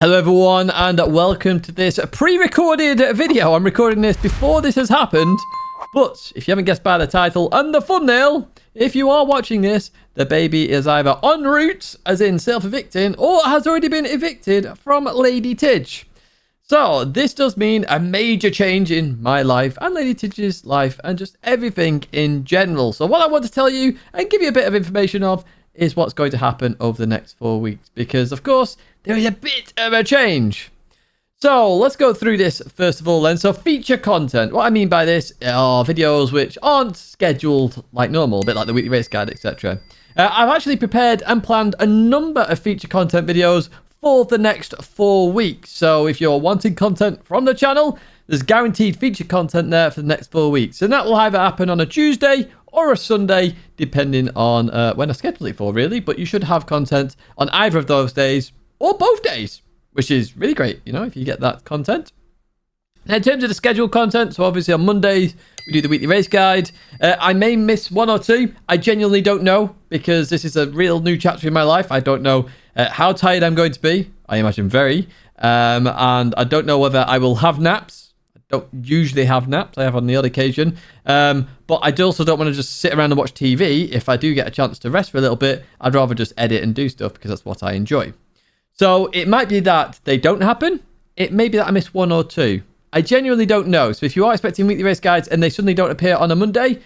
Hello everyone and welcome to this pre-recorded video. I'm recording this before this has happened, but if you haven't guessed by the title and the thumbnail, if you are watching this, the baby is either en route, as in self-evicting, or has already been evicted from Lady Tidge. So this does mean a major change in my life and Lady Tidge's life and just everything in general. So what I want to tell you and give you a bit of information of is what's going to happen over the next 4 weeks, because of course there is a bit of a change. So let's go through this first of all then. So feature content, what I mean by this are videos which aren't scheduled like normal, a bit like the weekly race guide, etc. I've actually prepared and planned a number of feature content videos for the next 4 weeks. So if you're wanting content from the channel, there's guaranteed feature content there for the next 4 weeks, and that will either happen on a Tuesday or a Sunday, depending on when I schedule it for, really. But you should have content on either of those days or both days, which is really great, you know, if you get that content. Now, in terms of the scheduled content, so obviously on Mondays, we do the weekly race guide. I may miss one or two. I genuinely don't know, because this is a real new chapter in my life. I don't know how tired I'm going to be. I imagine very. And I don't know whether I will have naps. I don't usually have naps. I have on the odd occasion. But I also don't want to just sit around and watch TV. If I do get a chance to rest for a little bit, I'd rather just edit and do stuff, because that's what I enjoy. So it might be that they don't happen. It may be that I miss one or two. I genuinely don't know. So if you are expecting weekly race guides and they suddenly don't appear on a Monday,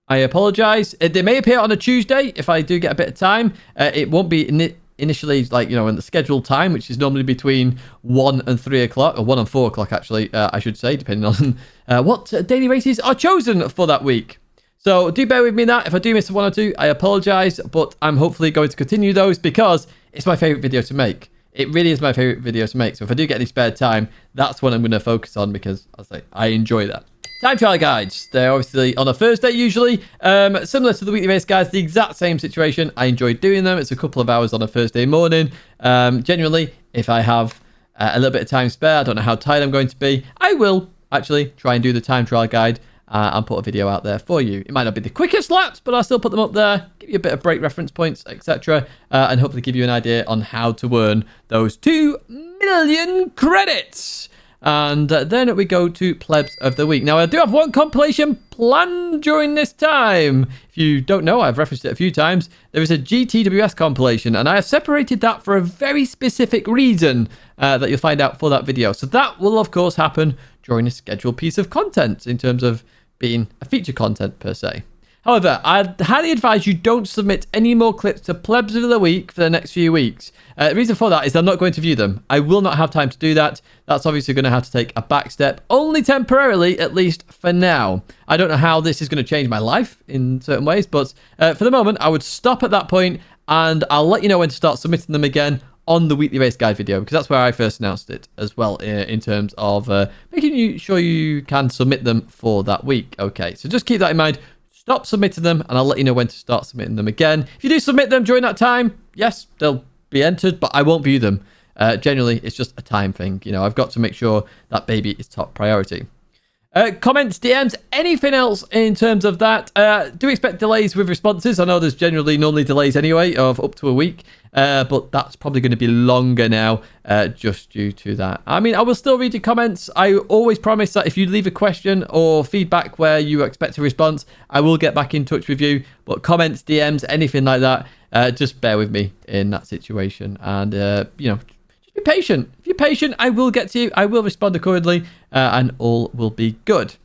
I apologize. They may appear on a Tuesday if I do get a bit of time. It won't be initially, like, you know, in the scheduled time, which is normally between 1 and 3 o'clock, or 1 and 4 o'clock, actually, I should say, depending on what daily races are chosen for that week. So do bear with me that. If I do miss one or two, I apologize, but I'm hopefully going to continue those because it's my favorite video to make. It really is my favorite video to make. So if I do get any spare time, that's what I'm going to focus on, because I enjoy that. Time trial guides. They're obviously on a Thursday usually. Similar to the weekly race guides, the exact same situation. I enjoy doing them. It's a couple of hours on a Thursday morning. Genuinely, if I have a little bit of time spare, I don't know how tired I'm going to be, I will actually try and do the time trial guide and put a video out there for you. It might not be the quickest laps, but I'll still put them up there, give you a bit of break reference points, etc. And hopefully give you an idea on how to earn those 2 million credits. And then we go to Plebs of the Week. Now, I do have one compilation planned during this time. If you don't know, I've referenced it a few times. There is a GTWS compilation, and I have separated that for a very specific reason that you'll find out for that video. So that will, of course, happen during a scheduled piece of content in terms of being a feature content per se. However, I'd highly advise you don't submit any more clips to Plebs of the Week for the next few weeks. The reason for that is I'm not going to view them. I will not have time to do that. That's obviously going to have to take a back step, only temporarily, at least for now. I don't know how this is going to change my life in certain ways, but for the moment, I would stop at that point, and I'll let you know when to start submitting them again on the weekly race guide video, because that's where I first announced it as well, in terms of making sure you can submit them for that week. Okay, so just keep that in mind. Stop submitting them, and I'll let you know when to start submitting them again. If you do submit them during that time, yes, they'll be entered, but I won't view them. Generally, it's just a time thing. You know, I've got to make sure that baby is top priority. Comments, DMs, anything else in terms of that. Do expect delays with responses. I know there's normally delays anyway of up to a week, but that's probably going to be longer now just due to that. I mean, I will still read your comments. I always promise that if you leave a question or feedback where you expect a response, I will get back in touch with you. But comments, DMs, anything like that, just bear with me in that situation. And, you know, be patient. If you're patient, I will get to you. I will respond accordingly, and all will be good.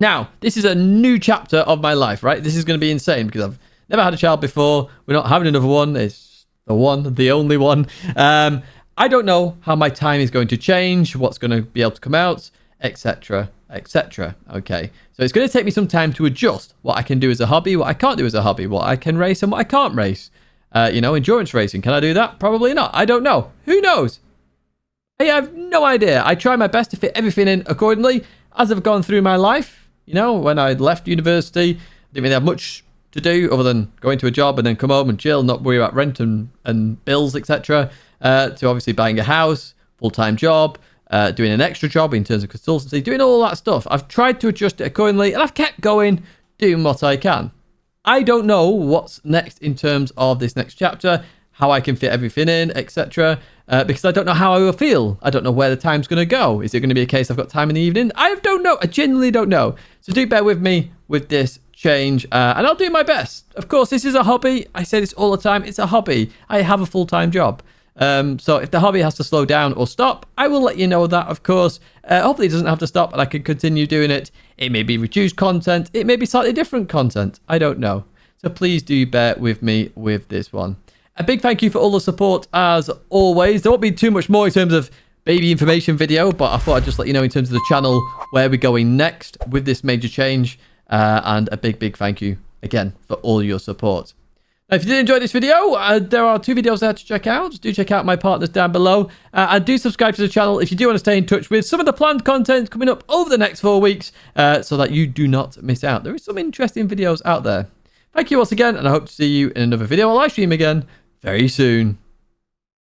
Now, this is a new chapter of my life, right? This is going to be insane because I've never had a child before. We're not having another one. It's the one, the only one. I don't know how my time is going to change, what's going to be able to come out, etc., etc. Okay, so it's going to take me some time to adjust what I can do as a hobby, what I can't do as a hobby, what I can race and what I can't race. You know, endurance racing. Can I do that? Probably not. I don't know. Who knows? I have no idea. I try my best to fit everything in accordingly as I've gone through my life. You know, when I left university, I didn't really have much to do other than going to a job and then come home and chill, not worry about rent and bills, etc. To obviously buying a house, full-time job, doing an extra job in terms of consultancy, doing all that stuff. I've tried to adjust it accordingly, and I've kept going, doing what I can. I don't know what's next in terms of this next chapter. how I can fit everything in, etc. Because I don't know how I will feel. I don't know where the time's going to go. Is it going to be a case I've got time in the evening? I don't know. I genuinely don't know. So do bear with me with this change, and I'll do my best. Of course, this is a hobby. I say this all the time. It's a hobby. I have a full-time job. So if the hobby has to slow down or stop, I will let you know that, of course. Hopefully it doesn't have to stop and I can continue doing it. It may be reduced content. It may be slightly different content. I don't know. So please do bear with me with this one. A big thank you for all the support as always. There won't be too much more in terms of baby information video, but I thought I'd just let you know in terms of the channel where we're going next with this major change. And a big thank you again for all your support. Now, if you did enjoy this video, there are 2 videos there to check out. Do check out my partners down below. And do subscribe to the channel if you do want to stay in touch with some of the planned content coming up over the next 4 weeks, so that you do not miss out. There is some interesting videos out there. Thank you once again, and I hope to see you in another video or live stream again very soon.